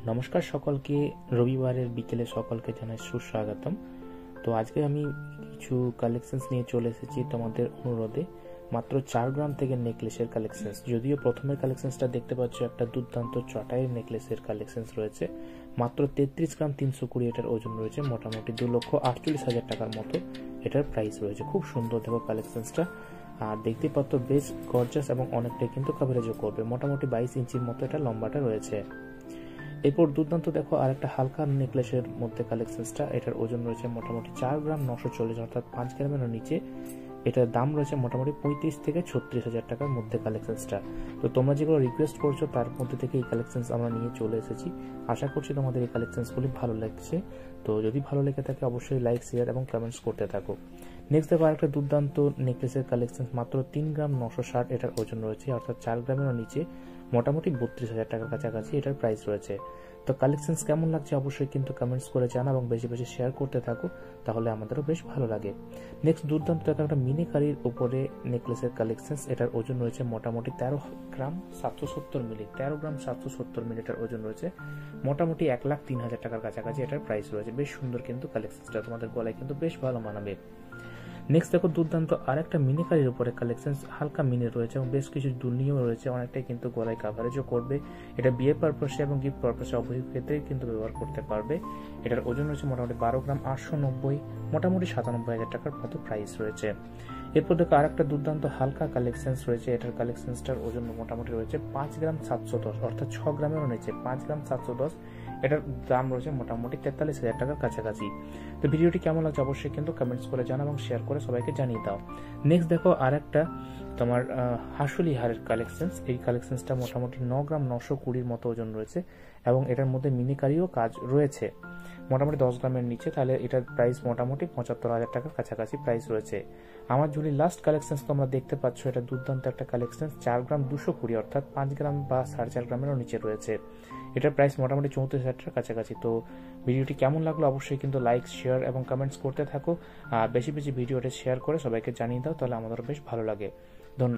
নমস্কার সকলকে, রবিবারের বিকেলে সকলকে জানাই সুস্বাগতম। তো আজকে আমি কিছু কালেকশনস নিয়ে চলে এসেছি তোমাদের অনুরোধে। মাত্র 4 গ্রাম থেকে নেকলেসের কালেকশনস। যদিও প্রথমের কালেকশনসটা দেখতে পাচ্ছ একটা দুর্দান্ত চটাইয়ের নেকলেসের কালেকশনস রয়েছে। মাত্র 33 গ্রাম 320 এটার ওজন রয়েছে, মোটামুটি 2,48,000 টাকার মতো এটার প্রাইস রয়েছে। খুব সুন্দর দেখো কালেকশনসটা, আর দেখতে পাচ্ছ বেশ গর্জাস এবং অনেকটাই কিন্তু কভারেজও করবে। মোটামুটি 22 ইঞ্চির মতো এটা লম্বাটা রয়েছে। এরপর দুর্দান্ত দেখো আরেকটা হালকা নেকলেসের মধ্যে কালেকশনসটা, এটার ওজন রয়েছে মোটামুটি 4 গ্রাম 940, অর্থাৎ 5 গ্রামের নিচে। এটার দাম রয়েছে মোটামুটি 35 থেকে 36,000 টাকার মধ্যে কালেকশনসটা। তো তোমরা যেগুলো রিকোয়েস্ট করছো তার মধ্যে থেকে এই কালেকশনস আমরা নিয়ে চলে এসেছি। আশা করছি তোমাদের এই কালেকশনসগুলি ভালো লাগছে। তো যদি ভালো লেগে থাকে অবশ্যই লাইক, শেয়ার এবং কমেন্টস করতে থাকো। নেক্সট দেখো আরেকটা দুর্দান্ত নেকলেসের কালেকশন, মাত্র 3 গ্রাম 960 এটার ওজন রয়েছে, অর্থাৎ 4 গ্রামেরও নিচে, মোটামুটি 32,000 টাকার কাছাকাছি এটার প্রাইস রয়েছে। তো কালেকশনস কেমন লাগছে অবশ্যই কিন্তু কমেন্টস করে জানাও এবং বেশি বেশি শেয়ার করতে থাকো, তাহলে আমাদেরও বেশ ভালো লাগে। নেক্সট দুর্দান্ত একটা মিনিকারির উপরে নেকলেসের কালেকশনস, এটার ওজন রয়েছে মোটামুটি 13 গ্রাম 770 মিলি, 13 গ্রাম 770 মিলি এটার ওজন রয়েছে, মোটামুটি 1,03,000 টাকার কাছাকাছি এটার প্রাইস রয়েছে। বেশ সুন্দর কিন্তু কালেকশনসটা, তোমাদের গলায় কিন্তু বেশ ভালো মানাবে। নেক্সট দেখো দুর্দান্ত আরেকটা মিনিকারির উপরে কালেকশন, হালকা মিনি রয়েছে এবং বেশ কিছু দুর্নিয়ম রয়েছে, অনেকটাই কিন্তু গলায় কাভারেজও করবে। এটা বিয়ে পারপাসে এবং গিফট পারপাসে উভয় ক্ষেত্রেই কিন্তু ব্যবহার করতে পারবে। এটার ওজন রয়েছে মোটামুটি 12 গ্রাম 890, মোটামুটি 97,000 টাকার মতো প্রাইস রয়েছে। এরপর দেখো আরেকটা দুর্দান্ত হালকা কালেকশন রয়েছে, এটার কালেকশনসটার ওজন মোটামুটি রয়েছে 5 গ্রাম 710, অর্থাৎ 6 গ্রামেরও নিচে, 5 গ্রাম 710। এটার দাম রয়েছে মোটামুটি 43,000 টাকার কাছাকাছি। তো ভিডিওটি কেমন লাগছে অবশ্যই কিন্তু কমেন্টস করে জানাও এবং শেয়ার করে সবাইকে জানিয়ে দাও। নেক্সট দেখো আরেকটা তোমার হাসুলি হারের কালেকশনস। এই কালেকশনসটা মোটামুটি 9 গ্রাম 920 মতো ওজন রয়েছে এবং এটার মধ্যে মিনিকারিও কাজ রয়েছে, মোটামুটি 10 গ্রামের নিচে। তাহলে এটার প্রাইস মোটামুটি 75,000 টাকার কাছাকাছি প্রাইস রয়েছে। আমার ঝুলি লাস্ট কালেকশনস তোমরা দেখতে পাচ্ছ, এটা দুর্দান্ত একটা কালেকশন, 4 গ্রাম 220, অর্থাৎ 5 গ্রাম বা 4.5 গ্রামেরও নিচে রয়েছে। এটার প্রাইস মোটামুটি 34,000 টাকার কাছাকাছি। তো ভিডিওটি কেমন লাগলো অবশ্যই কিন্তু লাইক, শেয়ার এবং কমেন্টস করতে থাকো। বেশি বেশি ভিডিওটা শেয়ার করে সবাইকে জানিয়ে দাও, তাহলে আমাদেরও বেশ ভালো লাগে। ধন্যবাদ।